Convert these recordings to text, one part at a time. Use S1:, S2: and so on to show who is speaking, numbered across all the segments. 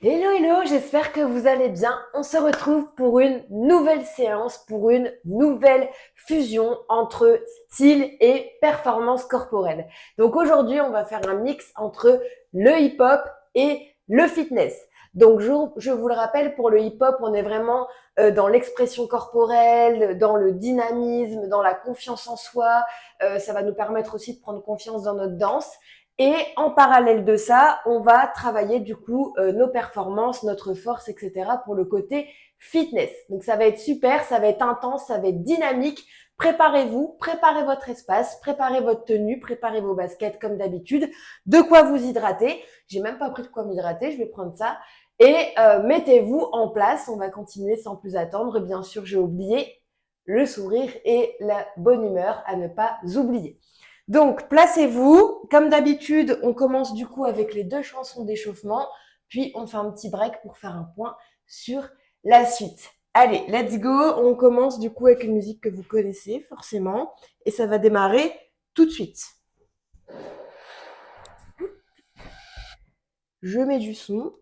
S1: Hello, hello, j'espère que vous allez bien. On se retrouve pour une nouvelle séance, pour une nouvelle fusion entre style et performance corporelle. Donc aujourd'hui, on va faire un mix entre le hip-hop et le fitness. Donc je vous le rappelle, pour le hip-hop, on est vraiment dans l'expression corporelle, dans le dynamisme, dans la confiance en soi. Ça va nous permettre aussi de prendre confiance dans notre danse. Et en parallèle de ça, on va travailler du coup nos performances, notre force, etc. pour le côté fitness. Donc ça va être super, ça va être intense, ça va être dynamique. Préparez-vous, préparez votre espace, préparez votre tenue, préparez vos baskets comme d'habitude. De quoi vous hydrater. J'ai même pas pris de quoi m'hydrater, je vais prendre ça. Et mettez-vous en place. On va continuer sans plus attendre. Bien sûr, j'ai oublié le sourire et la bonne humeur à ne pas oublier. Donc, placez-vous. Comme d'habitude, on commence du coup avec les deux chansons d'échauffement, puis on fait un petit break pour faire un point sur la suite. Allez, let's go. On commence du coup avec une musique que vous connaissez forcément, et ça va démarrer tout de suite. Je mets du son.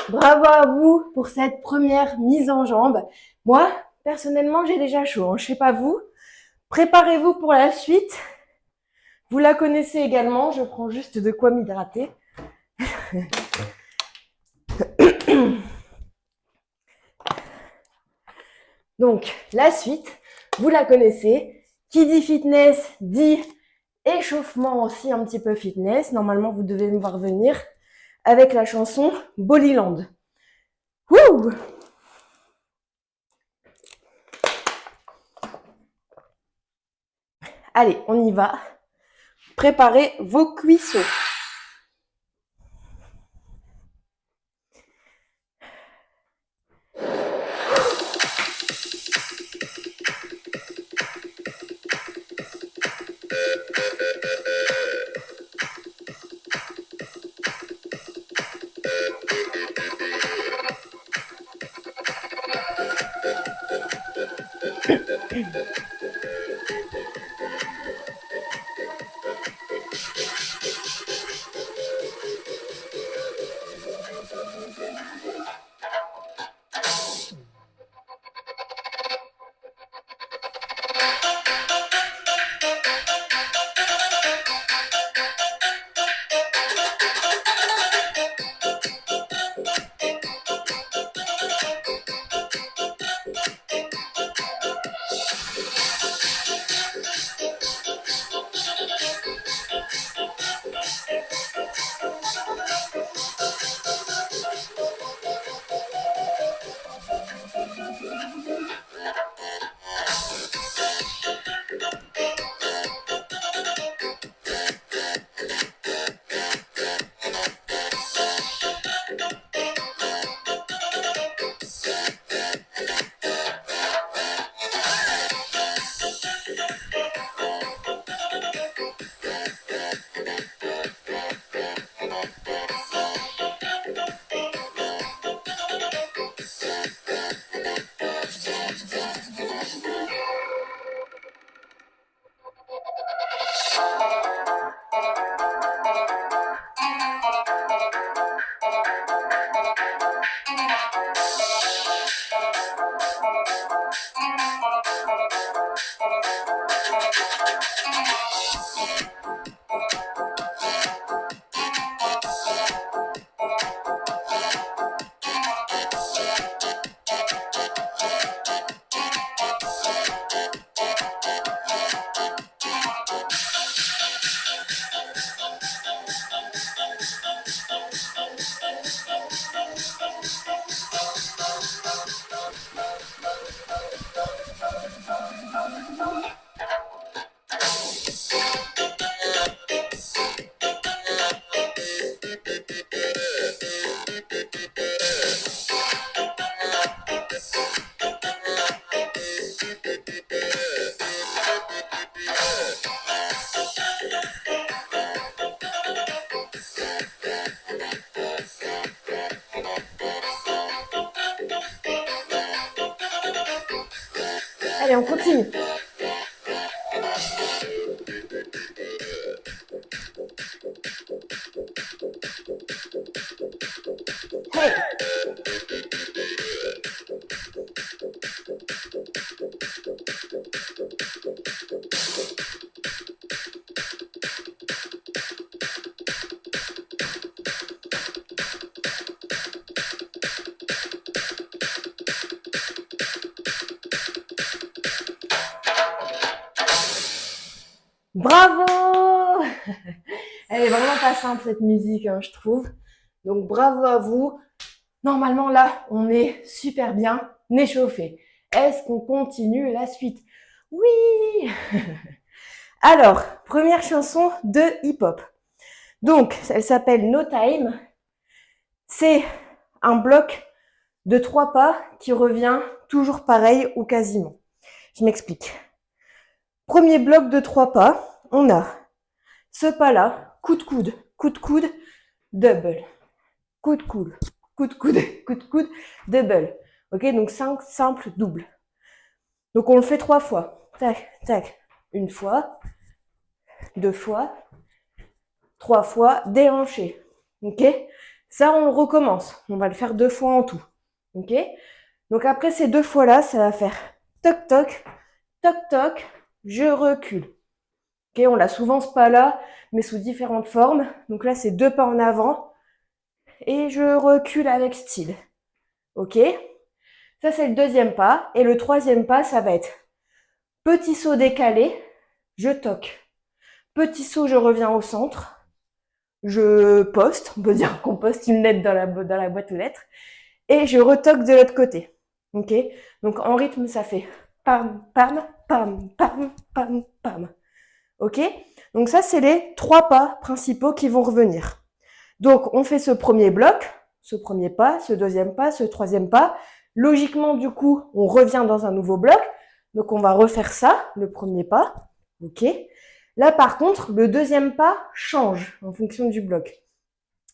S1: Bravo à vous pour cette première mise en jambe. Moi, personnellement, j'ai déjà chaud. Je sais pas vous. Préparez-vous pour la suite. Vous la connaissez également, je prends juste de quoi m'hydrater. Donc, la suite, vous la connaissez. Qui dit fitness dit échauffement aussi un petit peu fitness. Normalement, vous devez me voir venir avec la chanson Bodyland. Wouh! Allez, on y va. Préparez vos cuisseaux. Allez, on continue. Hey. Bravo! Elle est vraiment pas simple cette musique, hein, je trouve. Donc bravo à vous. Normalement là, on est super bien échauffé. Est-ce qu'on continue la suite? Oui! Alors, première chanson de hip-hop. Donc, elle s'appelle No Time. C'est un bloc de 3 pas qui revient toujours pareil ou quasiment. Je m'explique. Premier bloc de 3 pas, on a ce pas-là, coup de coude, double. Coup de coude, coup de coude, double. Ok, donc 5 simples doubles. Donc on le fait 3 fois. Tac, tac. Une fois, 2 fois, 3 fois, déhanché. Ok? Ça, on recommence. On va le faire 2 fois en tout. Ok? Donc après ces 2 fois-là, ça va faire toc toc, toc toc, je recule. Ok, on l'a souvent ce pas-là, mais sous différentes formes. Donc là, c'est 2 pas en avant et je recule avec style. Ok? Ça, c'est le deuxième pas. Et le troisième pas, ça va être petit saut décalé, je toque. Petit saut, je reviens au centre. Je poste, on peut dire qu'on poste une lettre dans la boîte aux lettres. Et je retoque de l'autre côté. Ok? Donc en rythme, ça fait pam, pam, pam, pam, pam, pam. Ok? Donc ça, c'est les 3 pas principaux qui vont revenir. Donc on fait ce premier bloc, ce premier pas, ce deuxième pas, ce troisième pas. Logiquement, du coup, on revient dans un nouveau bloc. Donc on va refaire ça, le premier pas. Ok? Là, par contre, le deuxième pas change en fonction du bloc.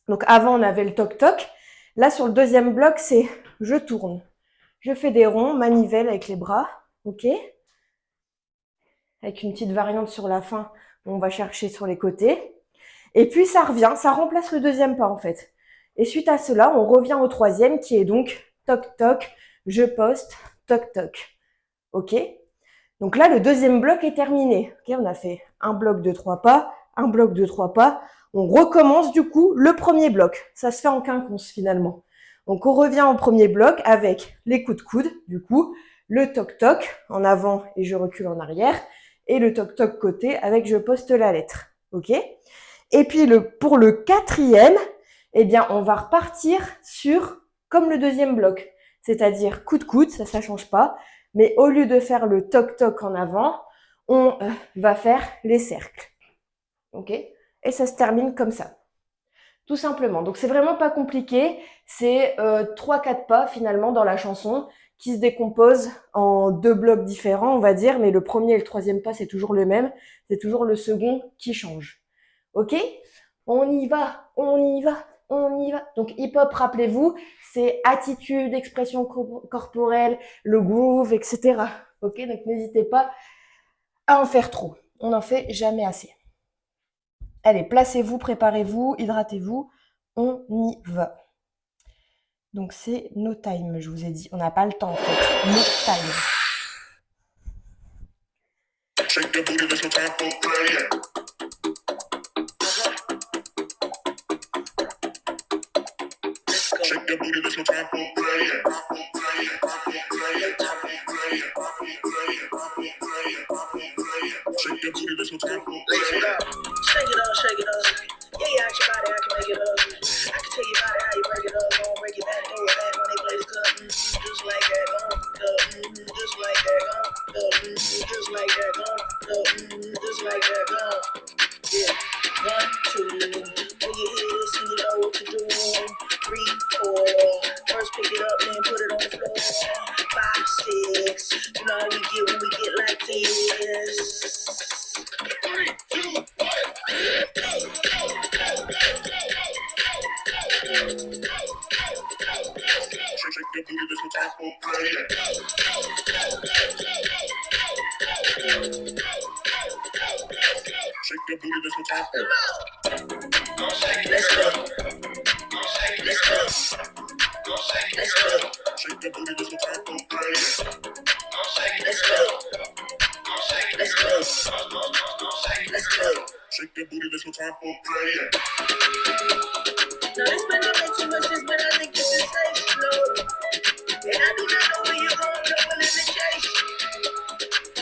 S1: Donc avant, on avait le toc-toc. Là, sur le deuxième bloc, c'est je tourne. Je fais des ronds, manivelle avec les bras. Ok? Avec une petite variante sur la fin, on va chercher sur les côtés. Et puis ça revient, ça remplace le deuxième pas en fait. Et suite à cela, on revient au troisième qui est donc toc toc, je poste, toc toc. Ok? Donc là, le deuxième bloc est terminé. Ok, on a fait un bloc de 3 pas, un bloc de 3 pas. On recommence du coup le premier bloc. Ça se fait en quinconce finalement. Donc on revient au premier bloc avec les coups de coude, du coup, le toc toc en avant et je recule en arrière, et le toc toc côté avec je poste la lettre. Ok? Et puis pour le quatrième, eh bien, on va repartir sur comme le deuxième bloc, c'est-à-dire coup de coude, ça change pas, mais au lieu de faire le toc-toc en avant, on va faire les cercles. Ok? Et ça se termine comme ça. Tout simplement. Donc c'est vraiment pas compliqué, c'est 3-4 pas finalement dans la chanson qui se décomposent en 2 blocs différents, on va dire, mais le premier et le troisième pas, c'est toujours le même, c'est toujours le second qui change. Ok? On y va, on y va, on y va. Donc hip-hop, rappelez-vous, c'est attitude, expression corporelle, le groove, etc. Ok? Donc n'hésitez pas à en faire trop. On n'en fait jamais assez. Allez, placez-vous, préparez-vous, hydratez-vous. On y va. Donc c'est no time, je vous ai dit. On n'a pas le temps en fait. No time. Shake the booty, there's no time for play. Shake the booty, there's no time for play. Shake the booty, there's no time for play. Shake it up, shake it up. Yeah, yeah, ask your body, I can make it up. I can tell you about it, how you break it up. Gonna break it back, throw it back when they play the cut. Just like that, just like that, just like that, just like that, yeah. 1, 2, when you hear this and you know what to do. 3, 4, first pick it up, then put it on the floor. 5, 6, you know how we get when we get like this. 3, 2, 1, shake the booty, there's no time for play. Shake the booty, there's no time for play. Let's go. Let's go. Let's go. Shake the booty, there's no time for play. Let's go. Let's go. Let's go. Shake the booty, there's no time for play. Now this been a bit too much, this but I think it's sensational. And I do not know where you're going, no one in the chase.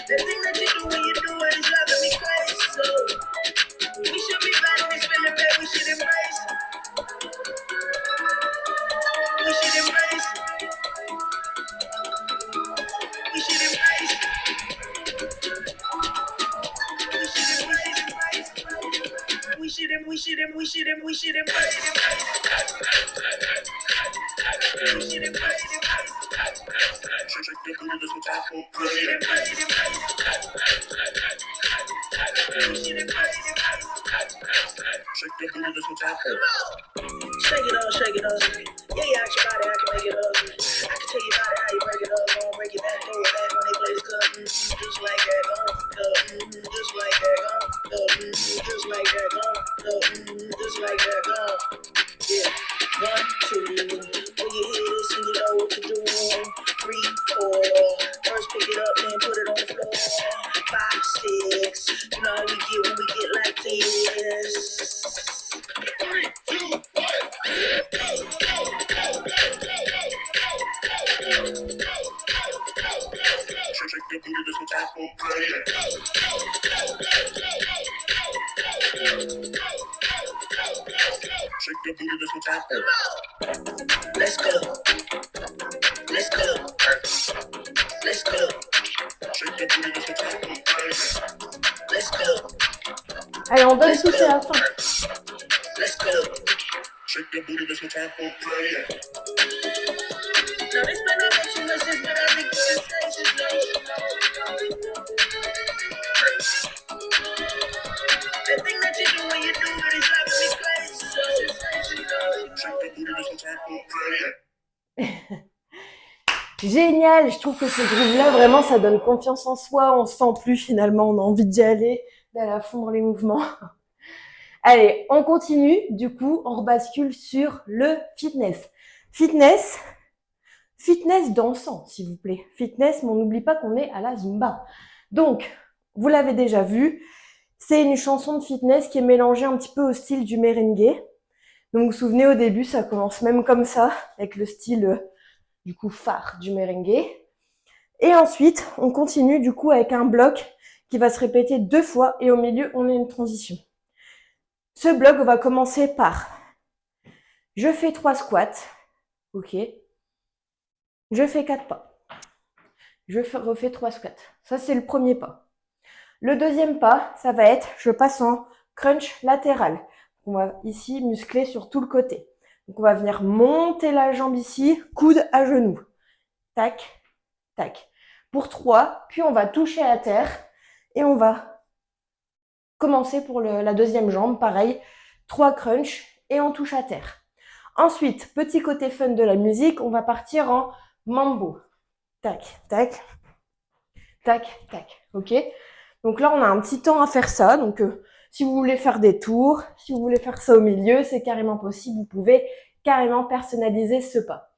S1: The thing that you do when you do it is driving me crazy. So we should be fighting this feeling that we should embrace. We should embrace. We should embrace. We should embrace. We should embrace. Shake the booty, there's no time for play. Shake the booty, there's no time for shake it up, shake it up. Yeah, yeah, ask your body, I can make it up. I can tell you about it, how you break it up. Gonna break it back, throw it back when they play the cut. Just like that, just like that, just like that, just like that, yeah. 1, 2, when you hear this and you know what to do. 3, 4, first pick it up, then put it on the floor. 5, 6, you know how we get when
S2: Shake your booty, there's no time for it. Let's go. Let's go. Let's go. Shake your booty, there's no time for it. Let's go.
S1: Allez, on donne tout, c'est la fin.
S2: Let's go. Shake your booty, there's no time for play. Now this might not make too much sense, but I think it's sensation. The thing that you do when you do it is driving me crazy. Shake your booty, there's no time for play.
S1: Génial, je trouve que ce groove-là, vraiment, ça donne confiance en soi, on se sent plus finalement, on a envie d'y aller, d'aller à fond dans les mouvements. Allez, on continue, du coup, on rebascule sur le fitness. Fitness dansant, s'il vous plaît. Fitness, mais on n'oublie pas qu'on est à la Zumba. Donc, vous l'avez déjà vu, c'est une chanson de fitness qui est mélangée un petit peu au style du merengue. Donc, vous vous souvenez, au début, ça commence même comme ça, avec le style du coup phare du merengue. Et ensuite, on continue du coup avec un bloc qui va se répéter 2 fois et au milieu, on a une transition. Ce bloc va commencer par je fais 3 squats, ok. Je fais 4 pas. Je refais 3 squats. Ça, c'est le premier pas. Le deuxième pas, ça va être je passe en crunch latéral. On va ici muscler sur tout le côté. Donc, on va venir monter la jambe ici, coude à genou. Tac, tac. Pour 3, puis on va toucher à terre et on va commencer pour la deuxième jambe. Pareil, 3 crunchs et on touche à terre. Ensuite, petit côté fun de la musique, on va partir en mambo. Tac, tac, tac, tac. Ok? Donc là, on a un petit temps à faire ça. Donc, si vous voulez faire des tours, si vous voulez faire ça au milieu, c'est carrément possible. Vous pouvez carrément personnaliser ce pas.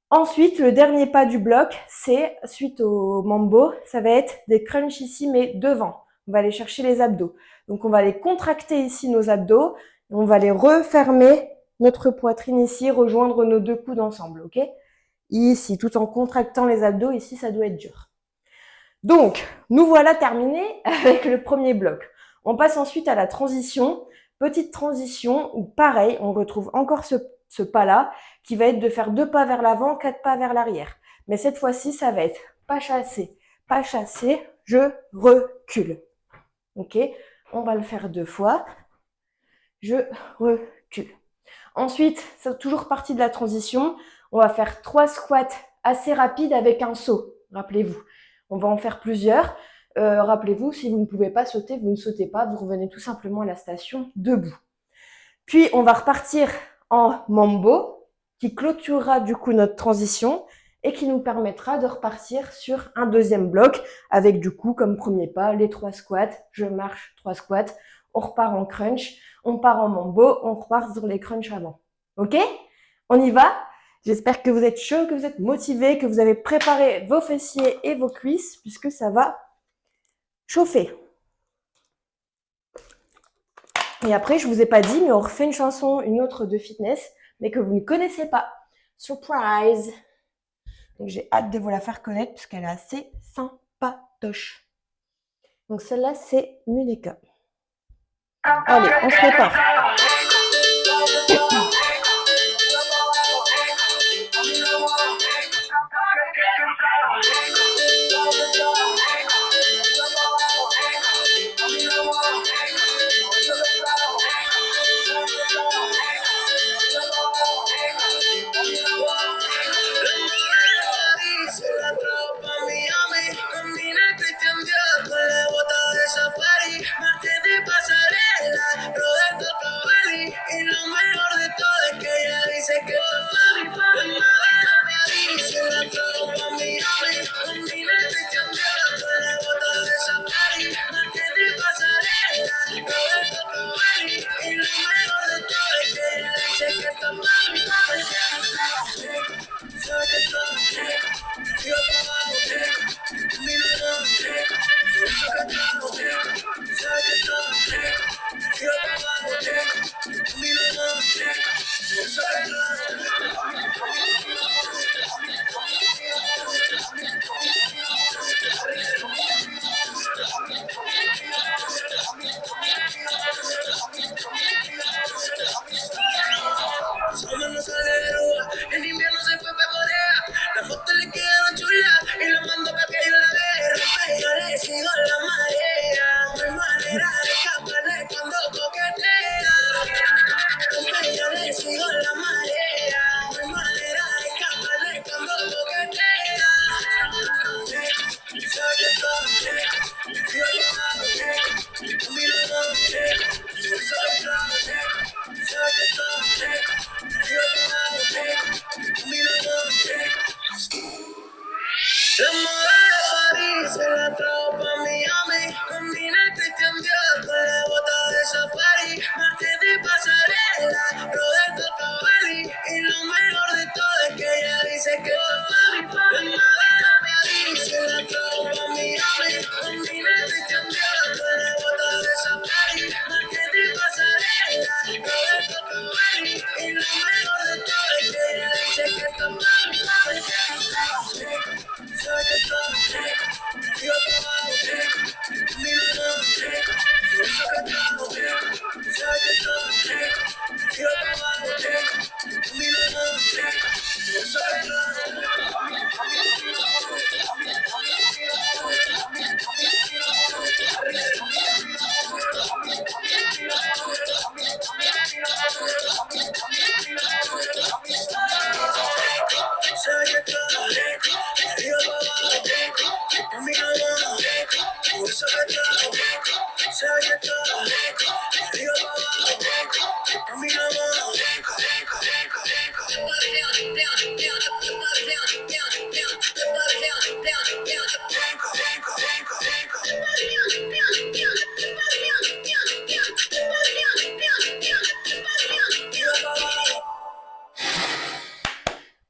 S1: Ensuite, le dernier pas du bloc, c'est, suite au mambo, ça va être des crunchs ici, mais devant. On va aller chercher les abdos. Donc, on va aller contracter ici nos abdos. Et on va les refermer notre poitrine ici, rejoindre nos 2 coudes ensemble, ok? Ici, tout en contractant les abdos, ici, ça doit être dur. Donc, nous voilà terminés avec le premier bloc. On passe ensuite à la transition. Petite transition où, pareil, on retrouve encore ce pas-là qui va être de faire 2 pas vers l'avant, 4 pas vers l'arrière. Mais cette fois-ci, ça va être pas chassé, je recule. Ok? On va le faire 2 fois. Je recule. Ensuite, c'est toujours partie de la transition. On va faire 3 squats assez rapides avec un saut. Rappelez-vous. On va en faire plusieurs. Rappelez-vous, si vous ne pouvez pas sauter, vous ne sautez pas. Vous revenez tout simplement à la station debout. Puis, on va repartir en mambo qui clôturera du coup notre transition et qui nous permettra de repartir sur un deuxième bloc avec du coup comme premier pas les 3 squats. Je marche 3 squats. On repart en crunch. On part en mambo. On repart sur les crunchs avant. Ok? On y va? J'espère que vous êtes chaud, que vous êtes motivés, que vous avez préparé vos fessiers et vos cuisses puisque ça va chauffer. Et après, je vous ai pas dit, mais on refait une chanson, une autre de fitness, mais que vous ne connaissez pas. Surprise! Donc j'ai hâte de vous la faire connaître parce qu'elle est assez sympatoche. Donc celle-là, c'est Muneka. Allez, on se prépare.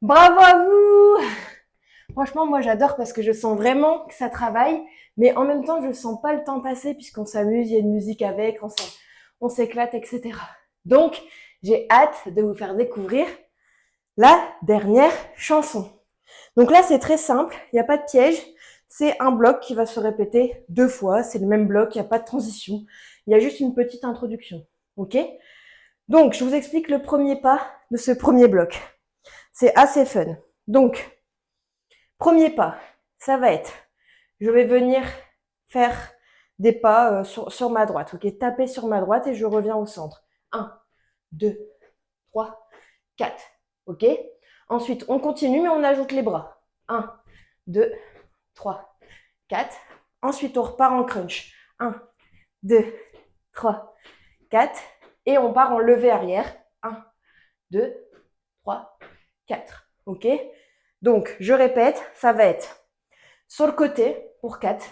S1: Bravo à vous! Franchement, moi j'adore parce que je sens vraiment que ça travaille, mais en même temps je sens pas le temps passer puisqu'on s'amuse, il y a une musique avec, on s'éclate, etc. Donc, j'ai hâte de vous faire découvrir la dernière chanson. Donc là, c'est très simple, il n'y a pas de piège, c'est un bloc qui va se répéter 2 fois, c'est le même bloc, il n'y a pas de transition, il y a juste une petite introduction, ok? Donc, je vous explique le premier pas de ce premier bloc. C'est assez fun. Donc, premier pas, ça va être, je vais venir faire des pas sur ma droite, ok? Taper sur ma droite et je reviens au centre. 1, 2, 3, 4, ok? Ensuite, on continue, mais on ajoute les bras. 1, 2, 3, 4. Ensuite, on repart en crunch. 1, 2, 3, 4. Et on part en levée arrière. 1, 2, 3, 4. Ok? Donc, je répète, ça va être sur le côté pour 4.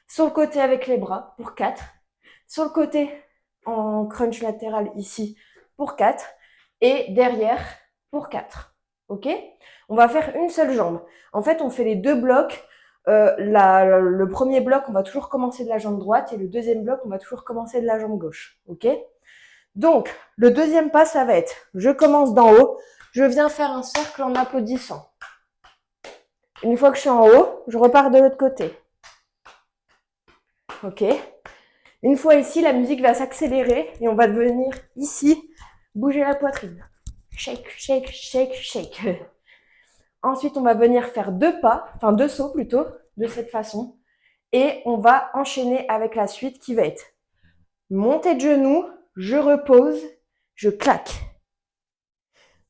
S1: Sur le côté avec les bras pour 4. Sur le côté en crunch latéral ici pour 4. Et derrière pour 4. Ok? On va faire une seule jambe. En fait, on fait les 2 blocs. Le premier bloc, on va toujours commencer de la jambe droite et le deuxième bloc, on va toujours commencer de la jambe gauche. Ok? Donc, le deuxième pas, ça va être, je commence d'en haut, je viens faire un cercle en applaudissant. Une fois que je suis en haut, je repars de l'autre côté. Ok? Une fois ici, la musique va s'accélérer et on va venir ici bouger la poitrine. Shake, shake, shake, shake. Ensuite, on va venir faire 2 pas, enfin 2 sauts plutôt, de cette façon. Et on va enchaîner avec la suite qui va être montée de genoux, je repose, je claque.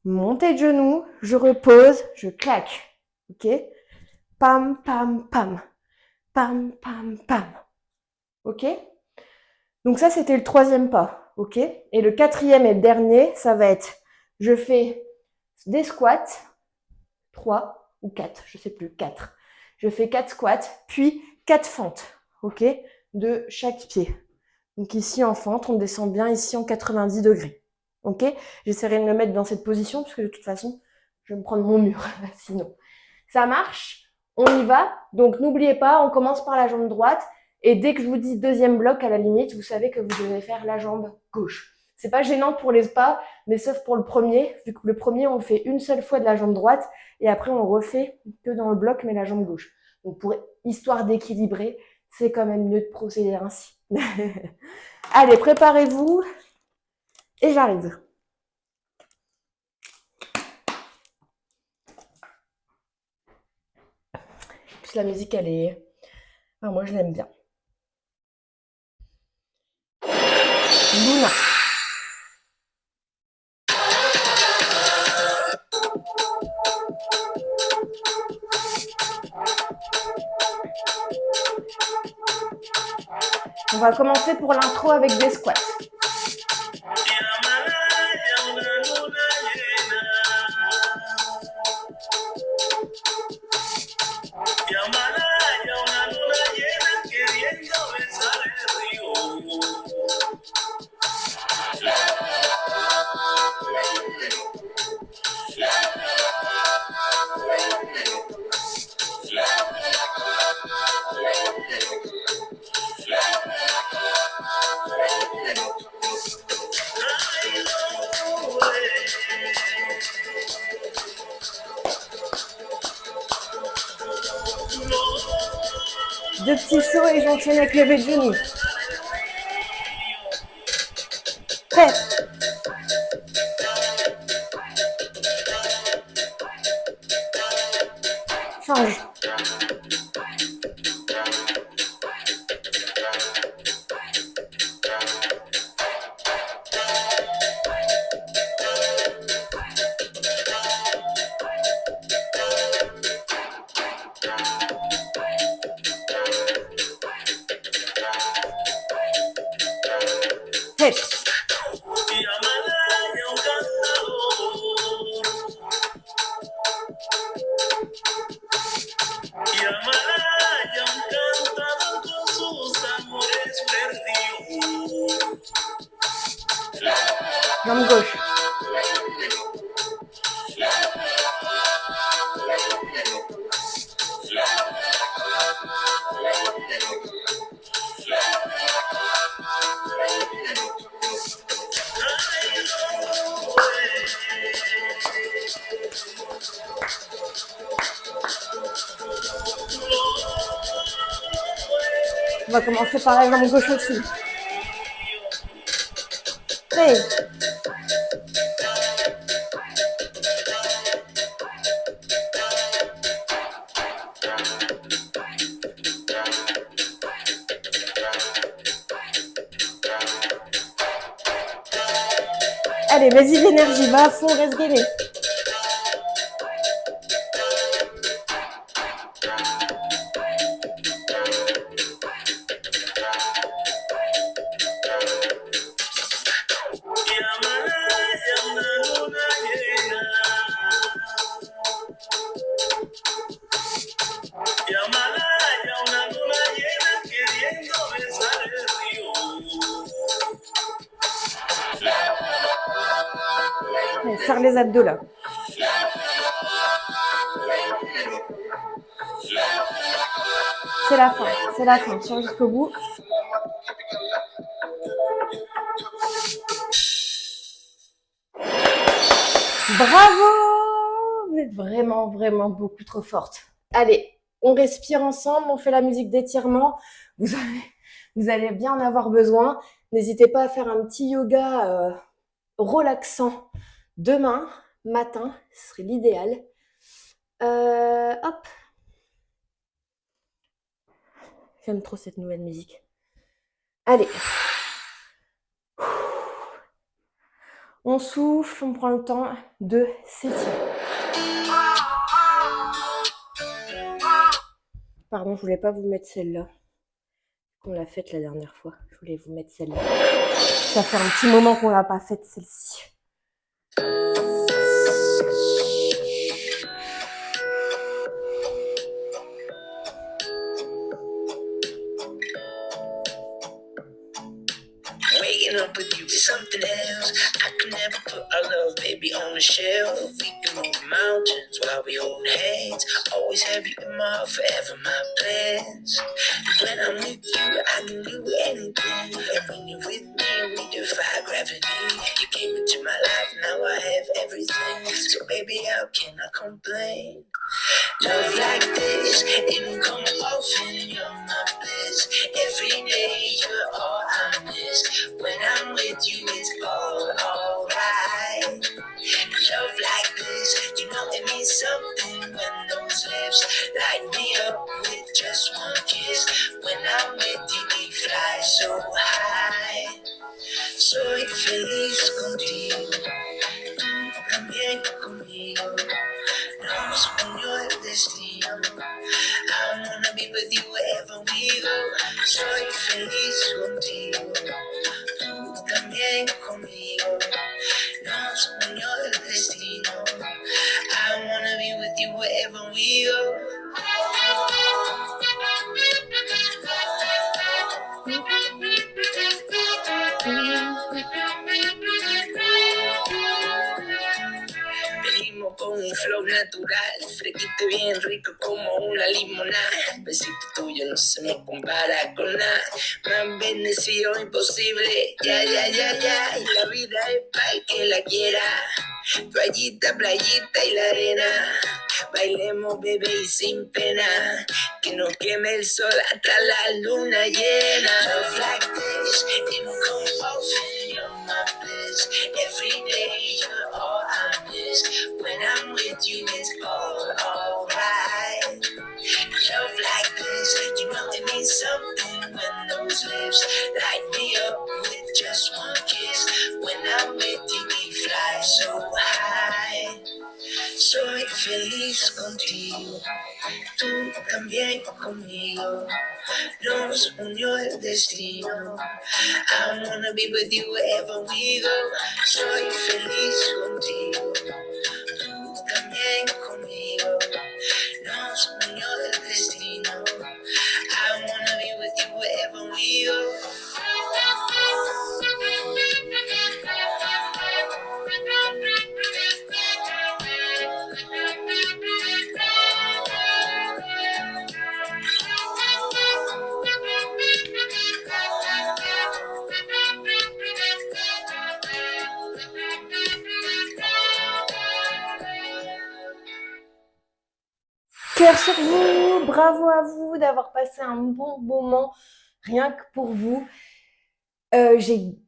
S1: Montée de genoux, je repose, je claque. Ok? Pam, pam, pam. Pam, pam, pam. Ok? Donc ça, c'était le 3e pas. Ok? Et le 4e et le dernier, ça va être, je fais des squats, 3 ou 4, je sais plus, 4. Je fais 4 squats, puis 4 fentes, ok? De chaque pied. Donc ici en fente, on descend bien ici en 90 degrés. Ok? J'essaierai de me mettre dans cette position, parce que de toute façon, je vais me prendre mon mur, sinon. Ça marche? On y va. Donc n'oubliez pas, on commence par la jambe droite, et dès que je vous dis deuxième bloc, à la limite, vous savez que vous devez faire la jambe gauche. C'est pas gênant pour les pas, mais sauf pour le premier, vu que le premier, on le fait une seule fois de la jambe droite, et après, on refait que dans le bloc, mais la jambe gauche. Donc, pour histoire d'équilibrer, c'est quand même mieux de procéder ainsi. Allez, préparez-vous, et j'arrive. En plus, la musique, elle est... Ah, moi, je l'aime bien. Luna. On va commencer pour l'intro avec des squats. Deux petits sauts et j'enchaîne avec lever de genoux. Prêt. Jambe gauche. On va commencer par la jambe gauche aussi. Hey. Allez, vas-y, l'énergie, va à fond, reste gainé. Allez, serre les abdos là. C'est la fin, c'est la fin. Tiens jusqu'au bout. Bravo! Vous êtes vraiment, vraiment beaucoup trop forte. Allez, on respire ensemble, on fait la musique d'étirement. Vous allez bien en avoir besoin. N'hésitez pas à faire un petit yoga relaxant demain matin, ce serait l'idéal. Hop. J'aime trop cette nouvelle musique. Allez. On souffle, on prend le temps de s'étirer. Pardon, je voulais pas vous mettre celle-là. Qu'on l'a faite la dernière fois. Je voulais vous mettre celle-là. Ça fait un petit moment qu'on l'a pas faite celle-ci.
S2: Waking up with you is something else. I can never put our love, baby, on the shelf. We can move mountains while we hold hands. Always have you in my heart, forever my plans. When I'm with you, I can do anything. And when you're with me, we defy gravity. You came into my life, now I have everything. So baby, how can I complain? Love like this, it don't come often. You're my bliss. Every day, you're all I miss. When I'm with you, it's all alright. Love like this, you know it means something when those lips light me up with just one kiss. When I'm with you, we fly so high. Soy feliz contigo, tú también conmigo. Nos unió el destino. I wanna be with you wherever we go. Soy feliz contigo, tú también conmigo. Nos unió el destino. I wanna be with you wherever we go. Venimos con un flow natural, fresquito bien rico como una limonada. Besito tuyo no se me compara con nada. Más bendecido imposible, ya, ya, ya, ya. Y la vida es para el que la quiera. Playita, playita y la arena. Bailemos, bebé, y sin pena. Que nos queme el sol hasta la luna llena. Love like this, it don't come often. You're my bliss. Every day you're all I miss. When I'm with you, it's all alright. Love like this, you know it means something when those lips light me up with just one kiss. When I'm with you, we fly so high. Soy feliz contigo, tú también conmigo. Nos unió el destino. I wanna be with you wherever we go. Soy feliz contigo, tú también conmigo. Nos unió el destino. I wanna be with you wherever we go.
S1: cœur sur vous. Bravo à vous d'avoir passé un bon moment rien que pour vous. J'ai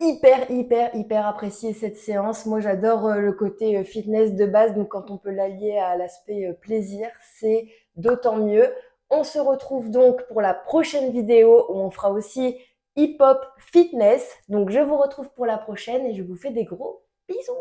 S1: hyper apprécié cette séance. Moi, j'adore le côté fitness de base, donc quand on peut l'allier à l'aspect plaisir, c'est d'autant mieux. On se retrouve donc pour la prochaine vidéo où on fera aussi hip-hop fitness. Donc, je vous retrouve pour la prochaine et je vous fais des gros bisous.